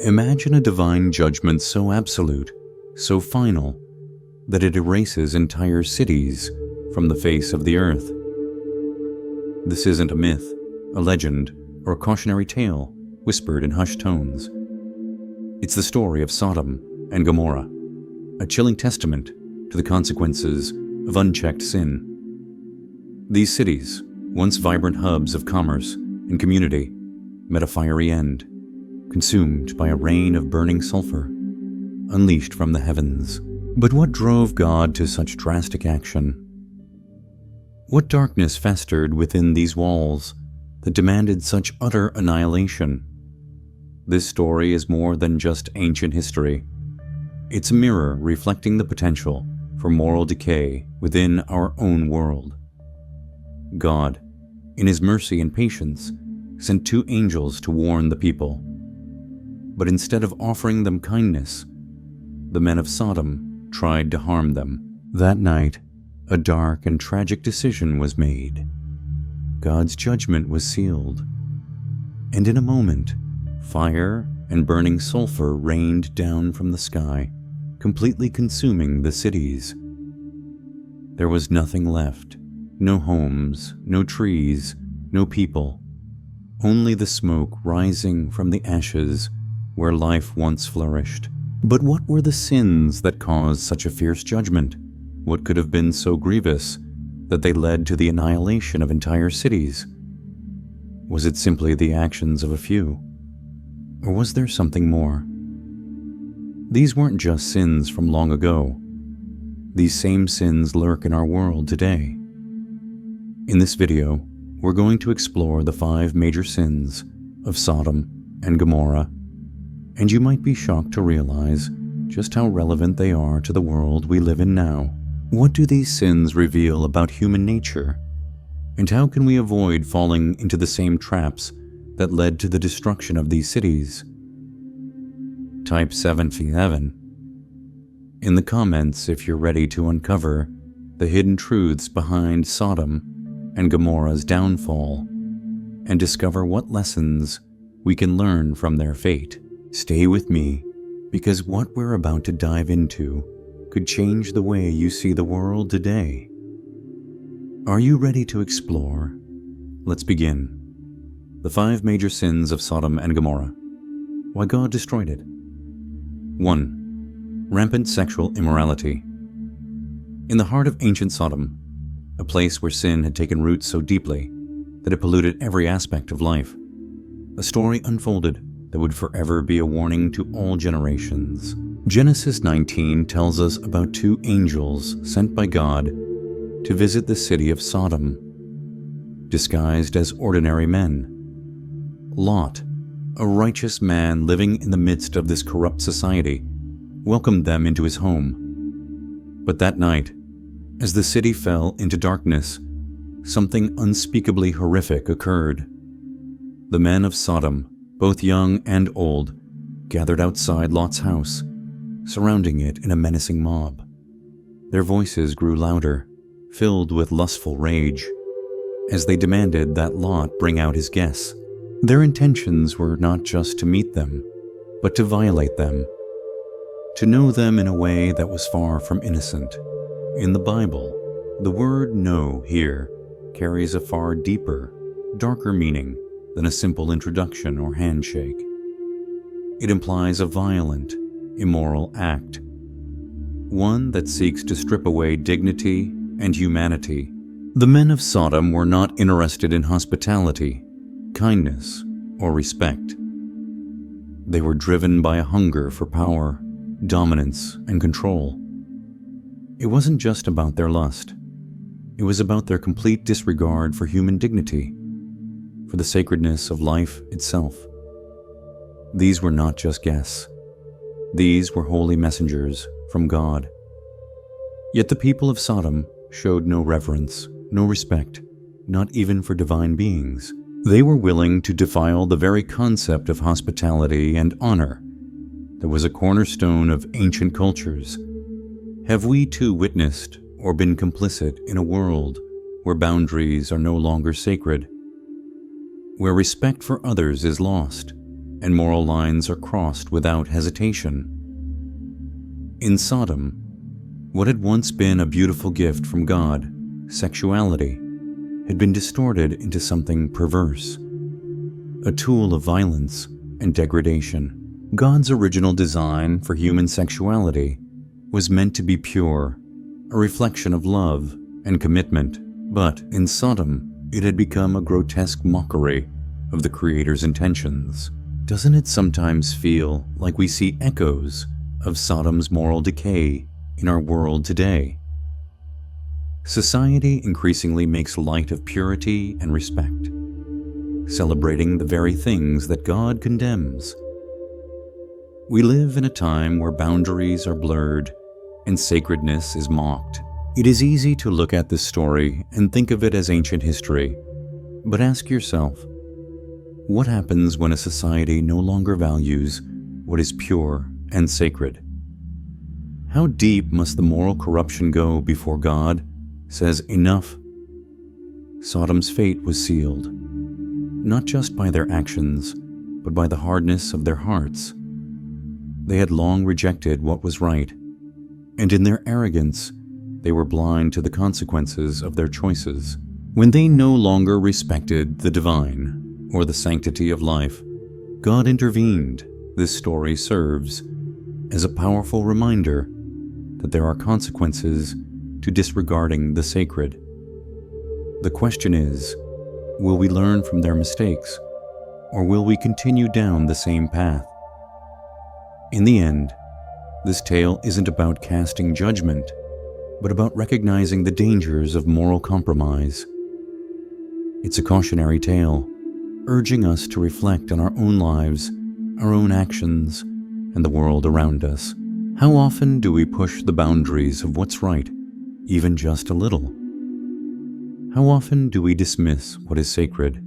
Imagine a divine judgment so absolute, so final, that it erases entire cities from the face of the earth. This isn't a myth, a legend, or a cautionary tale whispered in hushed tones. It's the story of Sodom and Gomorrah, a chilling testament to the consequences of unchecked sin. These cities, once vibrant hubs of commerce and community, met a fiery end, consumed by a rain of burning sulfur, unleashed from the heavens. But what drove God to such drastic action? What darkness festered within these walls that demanded such utter annihilation? This story is more than just ancient history. It's a mirror reflecting the potential for moral decay within our own world. God, in His mercy and patience, sent 2 angels to warn the people. But instead of offering them kindness, the men of Sodom tried to harm them. That night, a dark and tragic decision was made. God's judgment was sealed, and in a moment, fire and burning sulfur rained down from the sky, completely consuming the cities. There was nothing left, no homes, no trees, no people, only the smoke rising from the ashes where life once flourished. But what were the sins that caused such a fierce judgment? What could have been so grievous that they led to the annihilation of entire cities? Was it simply the actions of a few? Or was there something more? These weren't just sins from long ago. These same sins lurk in our world today. In this video, we're going to explore the 5 major sins of Sodom and Gomorrah, and you might be shocked to realize just how relevant they are to the world we live in now. What do these sins reveal about human nature? And how can we avoid falling into the same traps that led to the destruction of these cities? Type 757 in the comments if you're ready to uncover the hidden truths behind Sodom and Gomorrah's downfall and discover what lessons we can learn from their fate. Stay with me, because what we're about to dive into could change the way you see the world today. Are you ready to explore? Let's begin. The 5 major sins of Sodom and Gomorrah. Why God destroyed it. 1. Rampant sexual immorality. In the heart of ancient Sodom, a place where sin had taken root so deeply that it polluted every aspect of life, a story unfolded that would forever be a warning to all generations. Genesis 19 tells us about 2 angels sent by God to visit the city of Sodom, disguised as ordinary men. Lot, a righteous man living in the midst of this corrupt society, welcomed them into his home. But that night, as the city fell into darkness, something unspeakably horrific occurred. The men of Sodom, both young and old, gathered outside Lot's house, surrounding it in a menacing mob. Their voices grew louder, filled with lustful rage, as they demanded that Lot bring out his guests. Their intentions were not just to meet them, but to violate them, to know them in a way that was far from innocent. In the Bible, the word "know" here carries a far deeper, darker meaning than a simple introduction or handshake. It implies a violent, immoral act, one that seeks to strip away dignity and humanity. The men of Sodom were not interested in hospitality, kindness, or respect. They were driven by a hunger for power, dominance, and control. It wasn't just about their lust. It was about their complete disregard for human dignity, for the sacredness of life itself. These were not just guests. These were holy messengers from God. Yet the people of Sodom showed no reverence, no respect, not even for divine beings. They were willing to defile the very concept of hospitality and honor that was a cornerstone of ancient cultures. Have we too witnessed or been complicit in a world where boundaries are no longer sacred, where respect for others is lost, and moral lines are crossed without hesitation. In Sodom, what had once been a beautiful gift from God, sexuality, had been distorted into something perverse, a tool of violence and degradation. God's original design for human sexuality was meant to be pure, a reflection of love and commitment, but in Sodom, it had become a grotesque mockery of the Creator's intentions. Doesn't it sometimes feel like we see echoes of Sodom's moral decay in our world today? Society increasingly makes light of purity and respect, celebrating the very things that God condemns. We live in a time where boundaries are blurred and sacredness is mocked. It is easy to look at this story and think of it as ancient history, but ask yourself, what happens when a society no longer values what is pure and sacred? How deep must the moral corruption go before God says enough? Sodom's fate was sealed, not just by their actions, but by the hardness of their hearts. They had long rejected what was right, and in their arrogance, they were blind to the consequences of their choices. When they no longer respected the divine or the sanctity of life, God intervened. This story serves as a powerful reminder that there are consequences to disregarding the sacred. The question is, will we learn from their mistakes, or will we continue down the same path? In the end, this tale isn't about casting judgment, but about recognizing the dangers of moral compromise. It's a cautionary tale, urging us to reflect on our own lives, our own actions, and the world around us. How often do we push the boundaries of what's right, even just a little? How often do we dismiss what is sacred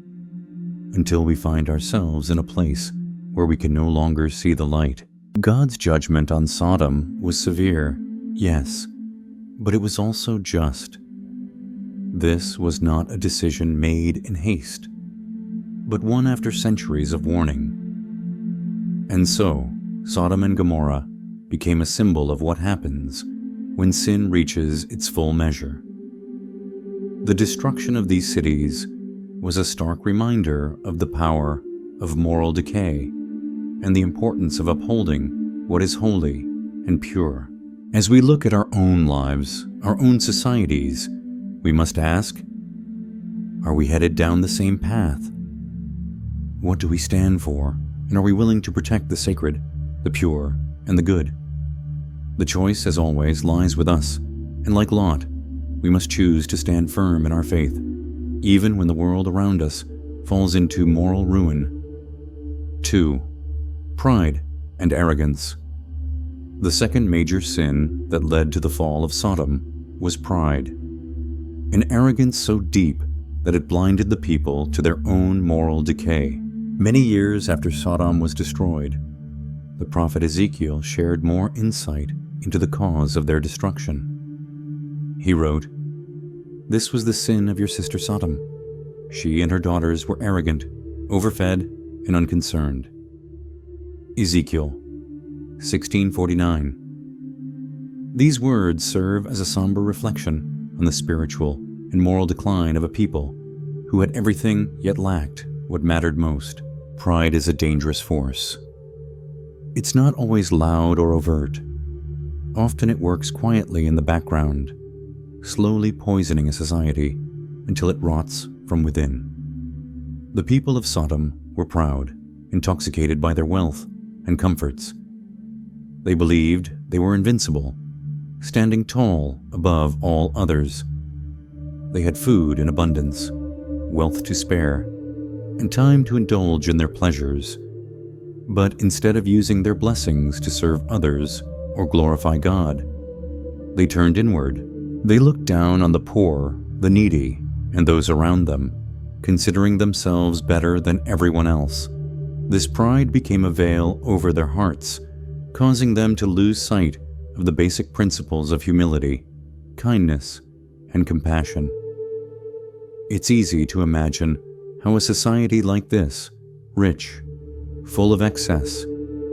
until we find ourselves in a place where we can no longer see the light? God's judgment on Sodom was severe, yes, but it was also just. This was not a decision made in haste, but one after centuries of warning. And so, Sodom and Gomorrah became a symbol of what happens when sin reaches its full measure. The destruction of these cities was a stark reminder of the power of moral decay and the importance of upholding what is holy and pure. As we look at our own lives, our own societies, we must ask, are we headed down the same path? What do we stand for, and are we willing to protect the sacred, the pure, and the good? The choice, as always, lies with us, and like Lot, we must choose to stand firm in our faith, even when the world around us falls into moral ruin. 2. Pride and arrogance. The second major sin that led to the fall of Sodom was pride, an arrogance so deep that it blinded the people to their own moral decay. Many years after Sodom was destroyed, the prophet Ezekiel shared more insight into the cause of their destruction. He wrote, "This was the sin of your sister Sodom. She and her daughters were arrogant, overfed, and unconcerned." Ezekiel 16:49. These words serve as a somber reflection on the spiritual and moral decline of a people who had everything yet lacked what mattered most. Pride is a dangerous force. It's not always loud or overt. Often it works quietly in the background, slowly poisoning a society until it rots from within. The people of Sodom were proud, intoxicated by their wealth and comforts. They believed they were invincible, standing tall above all others. They had food in abundance, wealth to spare, and time to indulge in their pleasures. But instead of using their blessings to serve others or glorify God, they turned inward. They looked down on the poor, the needy, and those around them, considering themselves better than everyone else. This pride became a veil over their hearts, causing them to lose sight of the basic principles of humility, kindness, and compassion. It's easy to imagine how a society like this, rich, full of excess,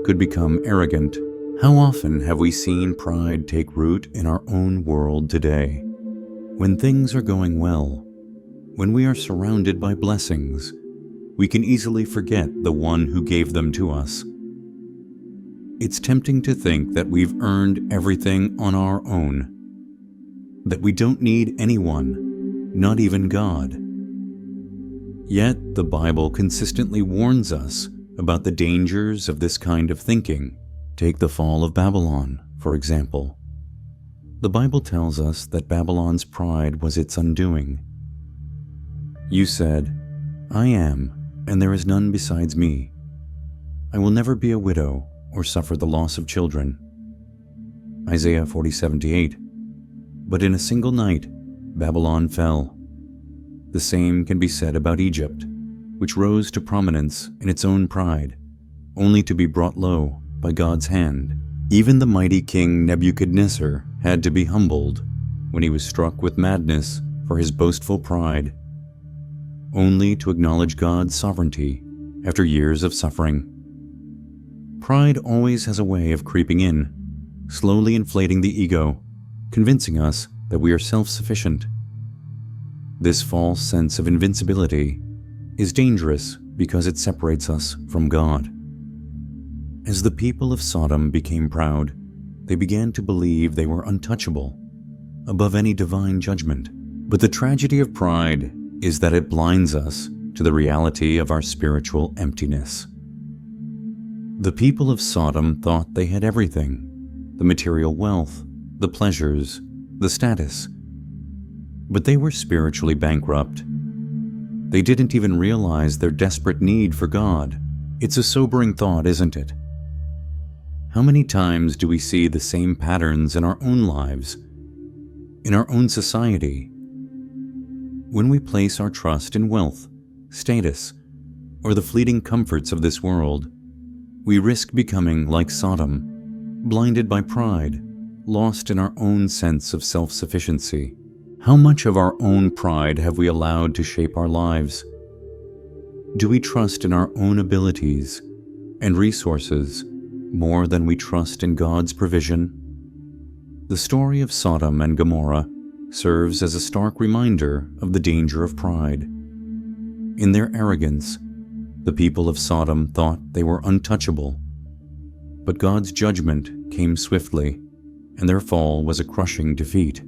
could become arrogant. How often have we seen pride take root in our own world today? When things are going well, when we are surrounded by blessings, we can easily forget the one who gave them to us. It's tempting to think that we've earned everything on our own, that we don't need anyone, not even God. Yet the Bible consistently warns us about the dangers of this kind of thinking. Take the fall of Babylon, for example. The Bible tells us that Babylon's pride was its undoing. You said, "I am, and there is none besides me. I will never be a widow or suffer the loss of children." Isaiah 40:78. But in a single night, Babylon fell. The same can be said about Egypt, which rose to prominence in its own pride, only to be brought low by God's hand. Even the mighty king Nebuchadnezzar had to be humbled when he was struck with madness for his boastful pride, only to acknowledge God's sovereignty after years of suffering. Pride always has a way of creeping in, slowly inflating the ego, convincing us that we are self-sufficient. This false sense of invincibility is dangerous because it separates us from God. As the people of Sodom became proud, they began to believe they were untouchable, above any divine judgment. But the tragedy of pride is that it blinds us to the reality of our spiritual emptiness. The people of Sodom thought they had everything: the material wealth, the pleasures, the status. But they were spiritually bankrupt. They didn't even realize their desperate need for God. It's a sobering thought, isn't it? How many times do we see the same patterns in our own lives, in our own society? When we place our trust in wealth, status, or the fleeting comforts of this world, we risk becoming like Sodom, blinded by pride, lost in our own sense of self-sufficiency. How much of our own pride have we allowed to shape our lives? Do we trust in our own abilities and resources more than we trust in God's provision? The story of Sodom and Gomorrah serves as a stark reminder of the danger of pride. In their arrogance, the people of Sodom thought they were untouchable. But God's judgment came swiftly, and their fall was a crushing defeat.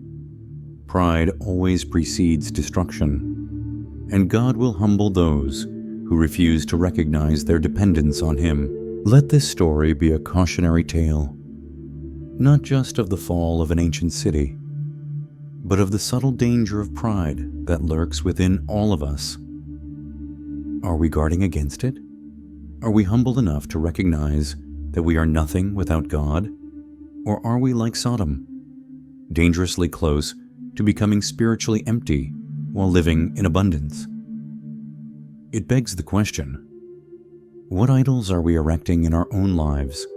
Pride always precedes destruction, and God will humble those who refuse to recognize their dependence on Him. Let this story be a cautionary tale, not just of the fall of an ancient city, but of the subtle danger of pride that lurks within all of us. Are we guarding against it? Are we humble enough to recognize that we are nothing without God? Or are we like Sodom, dangerously close to becoming spiritually empty while living in abundance? It begs the question, what idols are we erecting in our own lives?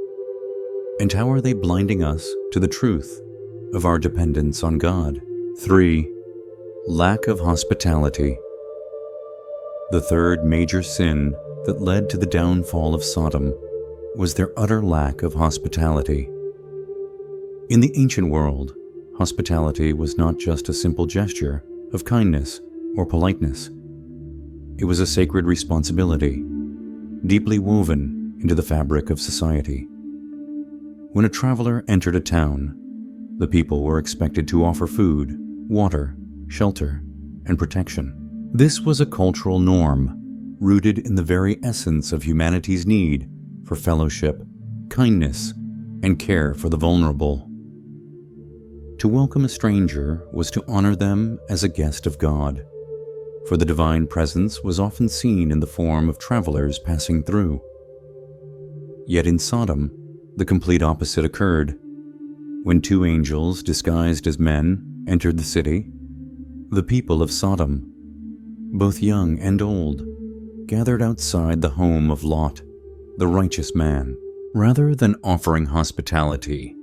And how are they blinding us to the truth of our dependence on God? 3. Lack of hospitality. The third major sin that led to the downfall of Sodom was their utter lack of hospitality. In the ancient world, hospitality was not just a simple gesture of kindness or politeness. It was a sacred responsibility, deeply woven into the fabric of society. When a traveler entered a town, the people were expected to offer food, water, shelter, and protection. This was a cultural norm, rooted in the very essence of humanity's need for fellowship, kindness, and care for the vulnerable. To welcome a stranger was to honor them as a guest of God, for the divine presence was often seen in the form of travelers passing through. Yet in Sodom, the complete opposite occurred. When two angels disguised as men entered the city, the people of Sodom, both young and old, gathered outside the home of Lot, the righteous man. Rather than offering hospitality,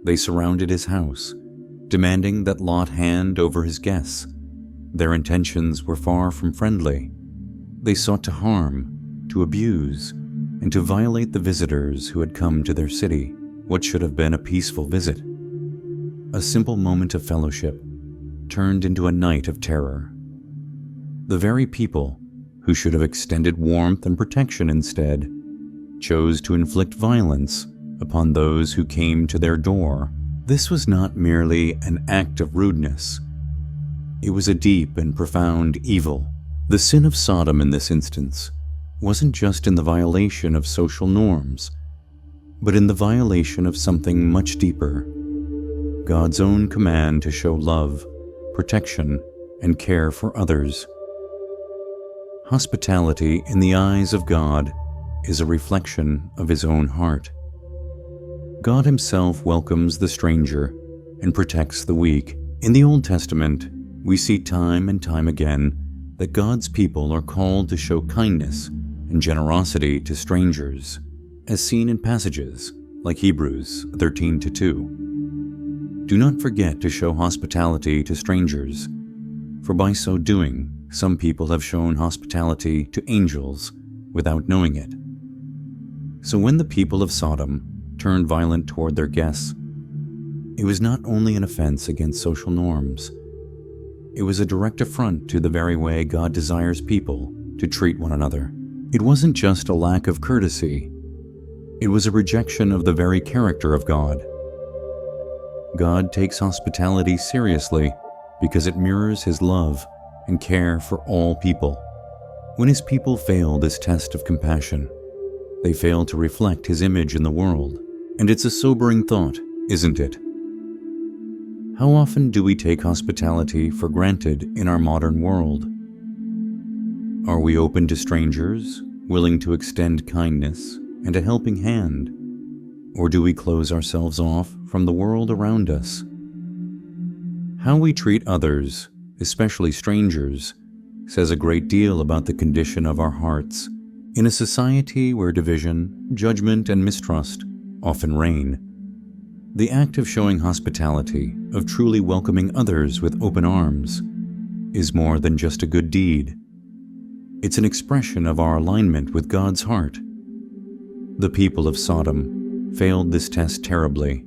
they surrounded his house, demanding that Lot hand over his guests. Their intentions were far from friendly. They sought to harm, to abuse, and to violate the visitors who had come to their city, what should have been a peaceful visit. A simple moment of fellowship turned into a night of terror. The very people who should have extended warmth and protection instead chose to inflict violence upon those who came to their door. This was not merely an act of rudeness. It was a deep and profound evil. The sin of Sodom in this instance wasn't just in the violation of social norms, but in the violation of something much deeper: God's own command to show love, protection, and care for others. Hospitality in the eyes of God is a reflection of His own heart. God Himself welcomes the stranger and protects the weak. In the Old Testament, we see time and time again that God's people are called to show kindness and generosity to strangers, as seen in passages like Hebrews 13:2. Do not forget to show hospitality to strangers, for by so doing, some people have shown hospitality to angels without knowing it. So when the people of Sodom turned violent toward their guests, it was not only an offense against social norms, it was a direct affront to the very way God desires people to treat one another. It wasn't just a lack of courtesy, it was a rejection of the very character of God. God takes hospitality seriously because it mirrors His love and care for all people. When His people fail this test of compassion, they fail to reflect His image in the world. And it's a sobering thought, isn't it? How often do we take hospitality for granted in our modern world? Are we open to strangers, willing to extend kindness and a helping hand? Or do we close ourselves off from the world around us? How we treat others, especially strangers, says a great deal about the condition of our hearts. In a society where division, judgment, and mistrust often reign, the act of showing hospitality, of truly welcoming others with open arms, is more than just a good deed. It's an expression of our alignment with God's heart. The people of Sodom failed this test terribly.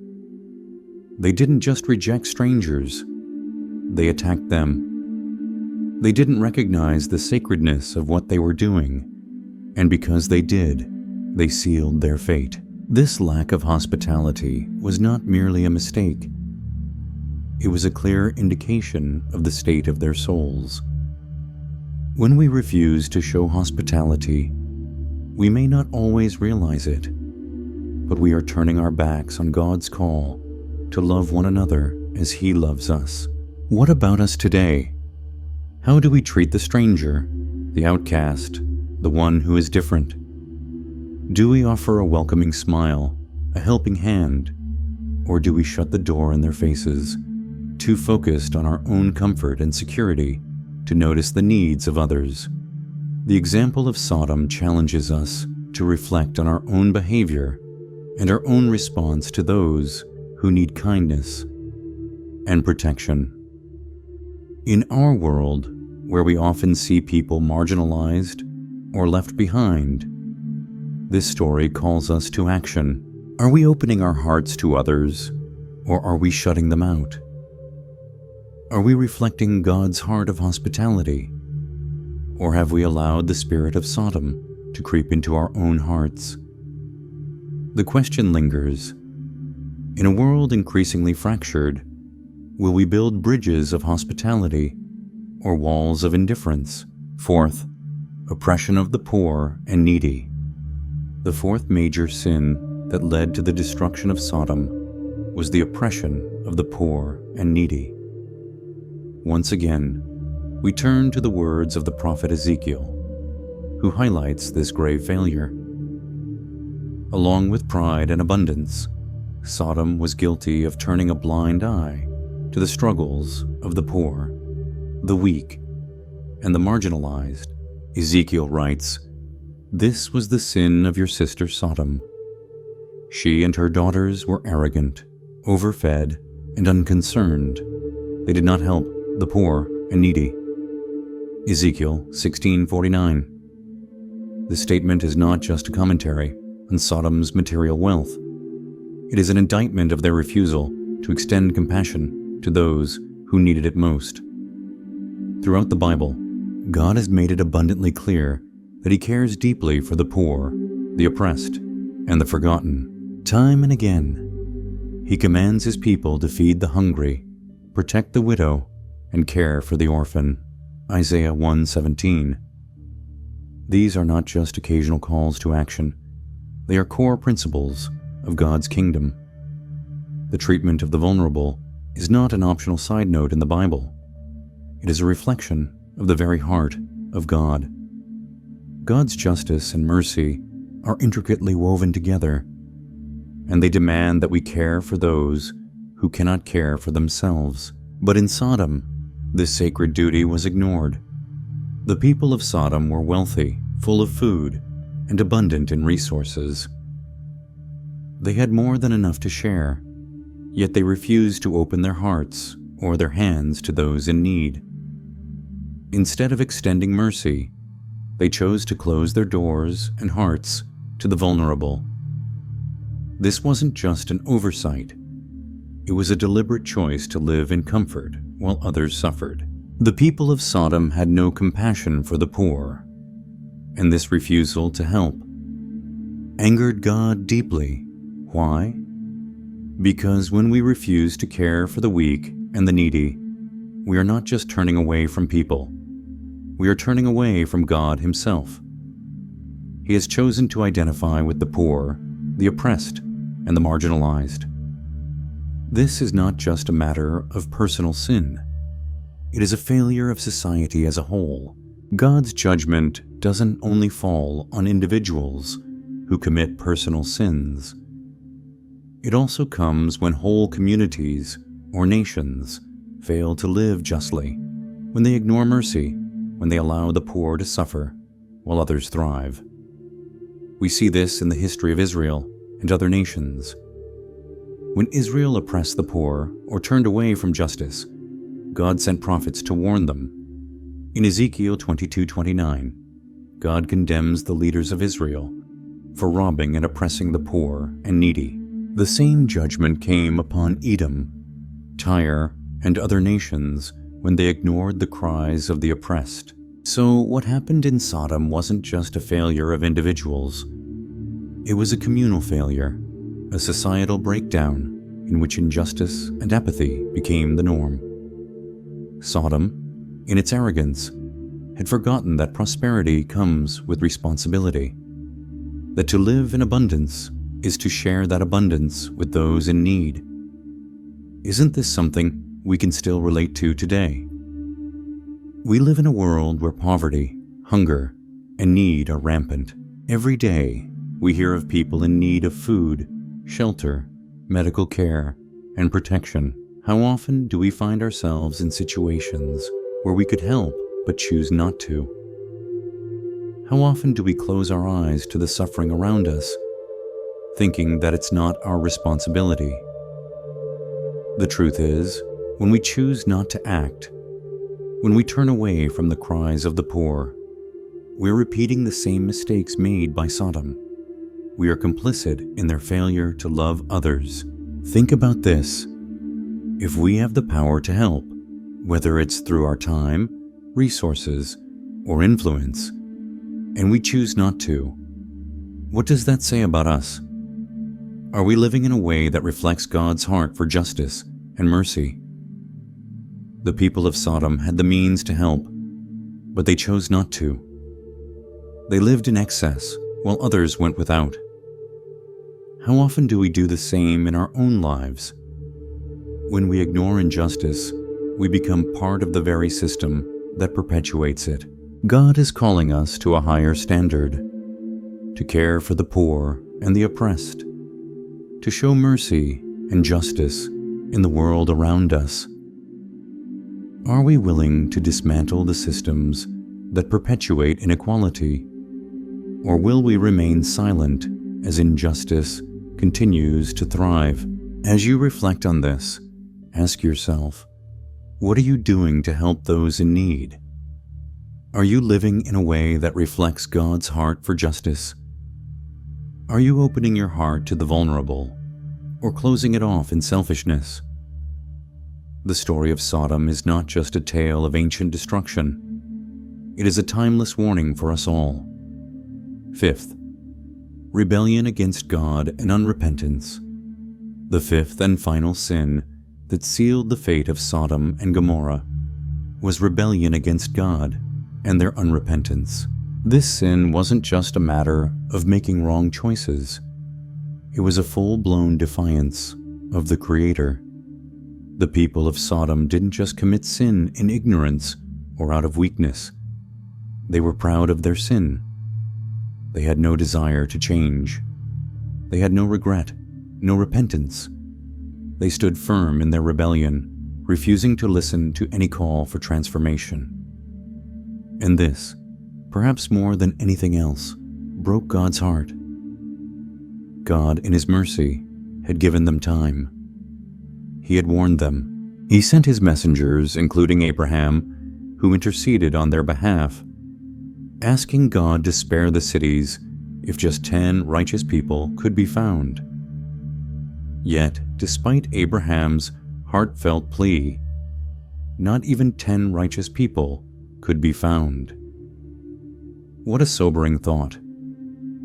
They didn't just reject strangers, they attacked them. They didn't recognize the sacredness of what they were doing, and because they did, they sealed their fate. This lack of hospitality was not merely a mistake. It was a clear indication of the state of their souls. When we refuse to show hospitality, we may not always realize it, but we are turning our backs on God's call to love one another as He loves us. What about us today? How do we treat the stranger, the outcast, the one who is different? Do we offer a welcoming smile, a helping hand, or do we shut the door in their faces, too focused on our own comfort and security to notice the needs of others? The example of Sodom challenges us to reflect on our own behavior and our own response to those who need kindness and protection. In our world, where we often see people marginalized or left behind, this story calls us to action. Are we opening our hearts to others, or are we shutting them out? Are we reflecting God's heart of hospitality, or have we allowed the spirit of Sodom to creep into our own hearts? The question lingers. In a world increasingly fractured, will we build bridges of hospitality or walls of indifference? Fourth, oppression of the poor and needy. The fourth major sin that led to the destruction of Sodom was the oppression of the poor and needy. Once again, we turn to the words of the prophet Ezekiel, who highlights this grave failure. Along with pride and abundance, Sodom was guilty of turning a blind eye to the struggles of the poor, the weak, and the marginalized. Ezekiel writes, "This was the sin of your sister Sodom. She and her daughters were arrogant, overfed, and unconcerned. They did not help the poor and needy." Ezekiel 16:49. This statement is not just a commentary on Sodom's material wealth. It is an indictment of their refusal to extend compassion to those who needed it most. Throughout the Bible, God has made it abundantly clear that He cares deeply for the poor, the oppressed, and the forgotten. Time and again, He commands His people to feed the hungry, protect the widow, and care for the orphan. Isaiah 1:17. These are not just occasional calls to action. They are core principles of God's kingdom. The treatment of the vulnerable is not an optional side note in the Bible. It is a reflection of the very heart of God. God's justice and mercy are intricately woven together, and they demand that we care for those who cannot care for themselves. But in Sodom, this sacred duty was ignored. The people of Sodom were wealthy, full of food, and abundant in resources. They had more than enough to share, yet they refused to open their hearts or their hands to those in need. Instead of extending mercy, they chose to close their doors and hearts to the vulnerable. This wasn't just an oversight. It was a deliberate choice to live in comfort while others suffered. The people of Sodom had no compassion for the poor, and this refusal to help angered God deeply. Why? Because when we refuse to care for the weak and the needy, we are not just turning away from people. We are turning away from God Himself. He has chosen to identify with the poor, the oppressed, and the marginalized. This is not just a matter of personal sin. It is a failure of society as a whole. God's judgment doesn't only fall on individuals who commit personal sins. It also comes when whole communities or nations fail to live justly, when they ignore mercy, when they allow the poor to suffer while others thrive. We see this in the history of Israel and other nations. When Israel oppressed the poor or turned away from justice, God sent prophets to warn them. In Ezekiel 22:29, God condemns the leaders of Israel for robbing and oppressing the poor and needy. The same judgment came upon Edom, Tyre, and other nations when they ignored the cries of the oppressed. So what happened in Sodom wasn't just a failure of individuals. It was a communal failure, a societal breakdown in which injustice and apathy became the norm. Sodom, in its arrogance, had forgotten that prosperity comes with responsibility, that to live in abundance is to share that abundance with those in need. Isn't this something we can still relate to today? We live in a world where poverty, hunger, and need are rampant. Every day, we hear of people in need of food, shelter, medical care, and protection. How often do we find ourselves in situations where we could help but choose not to? How often do we close our eyes to the suffering around us, thinking that it's not our responsibility? The truth is, when we choose not to act, when we turn away from the cries of the poor, we're repeating the same mistakes made by Sodom. We are complicit in their failure to love others. Think about this. If we have the power to help, whether it's through our time, resources, or influence, and we choose not to, what does that say about us? Are we living in a way that reflects God's heart for justice and mercy? The people of Sodom had the means to help, but they chose not to. They lived in excess while others went without. How often do we do the same in our own lives? When we ignore injustice, we become part of the very system that perpetuates it. God is calling us to a higher standard, to care for the poor and the oppressed, to show mercy and justice in the world around us. Are we willing to dismantle the systems that perpetuate inequality? Or will we remain silent as injustice continues to thrive? As you reflect on this, ask yourself, what are you doing to help those in need? Are you living in a way that reflects God's heart for justice? Are you opening your heart to the vulnerable, or closing it off in selfishness? The story of Sodom is not just a tale of ancient destruction. It is a timeless warning for us all. Fifth, rebellion against God and unrepentance. The fifth and final sin that sealed the fate of Sodom and Gomorrah was rebellion against God and their unrepentance. This sin wasn't just a matter of making wrong choices. It was a full-blown defiance of the Creator. The people of Sodom didn't just commit sin in ignorance or out of weakness. They were proud of their sin. They had no desire to change. They had no regret, no repentance. They stood firm in their rebellion, refusing to listen to any call for transformation. And this, perhaps more than anything else, broke God's heart. God, in His mercy, had given them time. He had warned them. He sent His messengers, including Abraham, who interceded on their behalf, asking God to spare the cities if just 10 righteous people could be found. Yet, despite Abraham's heartfelt plea, not even 10 righteous people could be found. What a sobering thought.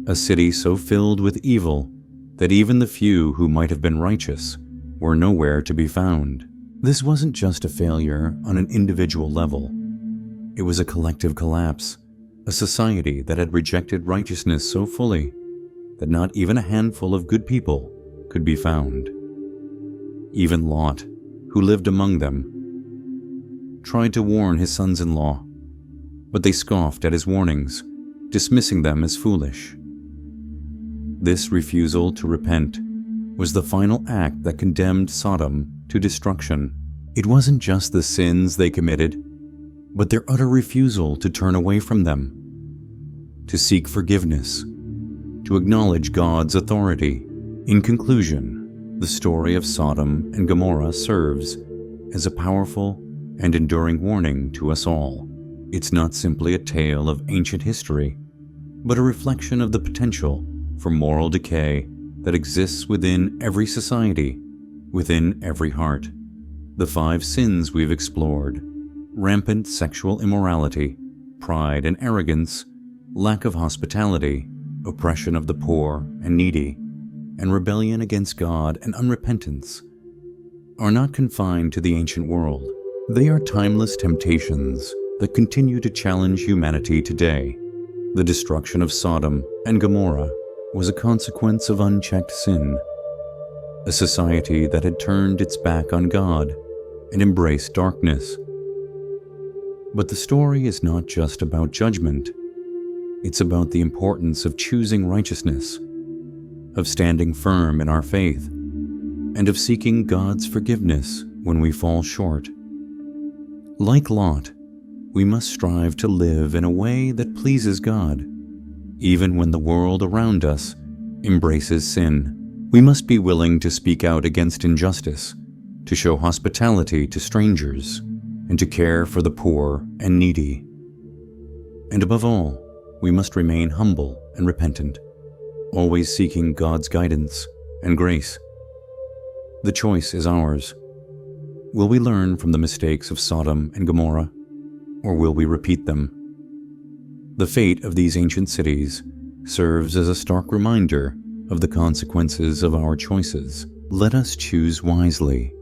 A city so filled with evil that even the few who might have been righteous were nowhere to be found. This wasn't just a failure on an individual level. It was a collective collapse, a society that had rejected righteousness so fully that not even a handful of good people could be found. Even Lot, who lived among them, tried to warn his sons-in-law, but they scoffed at his warnings, dismissing them as foolish. This refusal to repent was the final act that condemned Sodom to destruction. It wasn't just the sins they committed, but their utter refusal to turn away from them, to seek forgiveness, to acknowledge God's authority. In conclusion, the story of Sodom and Gomorrah serves as a powerful and enduring warning to us all. It's not simply a tale of ancient history, but a reflection of the potential for moral decay that exists within every society, within every heart. The 5 sins we've explored: rampant sexual immorality, pride and arrogance, lack of hospitality, oppression of the poor and needy, and rebellion against God and unrepentance, are not confined to the ancient world. They are timeless temptations that continue to challenge humanity today. The destruction of Sodom and Gomorrah was a consequence of unchecked sin, a society that had turned its back on God and embraced darkness. But the story is not just about judgment. It's about the importance of choosing righteousness, of standing firm in our faith, and of seeking God's forgiveness when we fall short. Like Lot, we must strive to live in a way that pleases God, even when the world around us embraces sin. We must be willing to speak out against injustice, to show hospitality to strangers, and to care for the poor and needy. And above all, we must remain humble and repentant, always seeking God's guidance and grace. The choice is ours. Will we learn from the mistakes of Sodom and Gomorrah, or will we repeat them? The fate of these ancient cities serves as a stark reminder of the consequences of our choices. Let us choose wisely,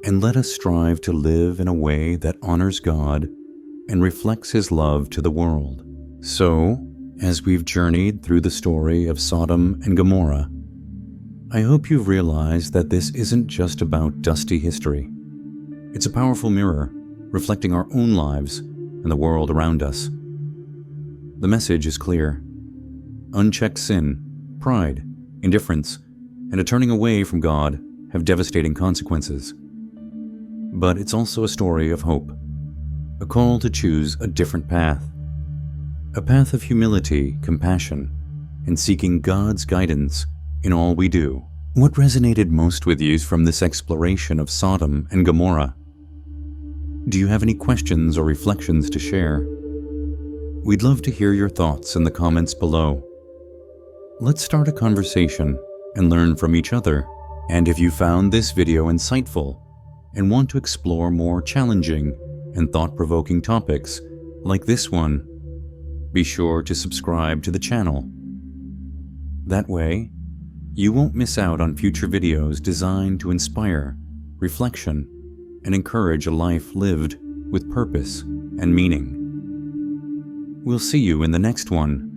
and let us strive to live in a way that honors God and reflects His love to the world. So, as we've journeyed through the story of Sodom and Gomorrah, I hope you've realized that this isn't just about dusty history. It's a powerful mirror, reflecting our own lives and the world around us. The message is clear. Unchecked sin, pride, indifference, and a turning away from God have devastating consequences. But it's also a story of hope, a call to choose a different path, a path of humility, compassion, and seeking God's guidance in all we do. What resonated most with you from this exploration of Sodom and Gomorrah? Do you have any questions or reflections to share? We'd love to hear your thoughts in the comments below. Let's start a conversation and learn from each other. And if you found this video insightful and want to explore more challenging and thought-provoking topics like this one, be sure to subscribe to the channel. That way, you won't miss out on future videos designed to inspire, reflection, and encourage a life lived with purpose and meaning. We'll see you in the next one.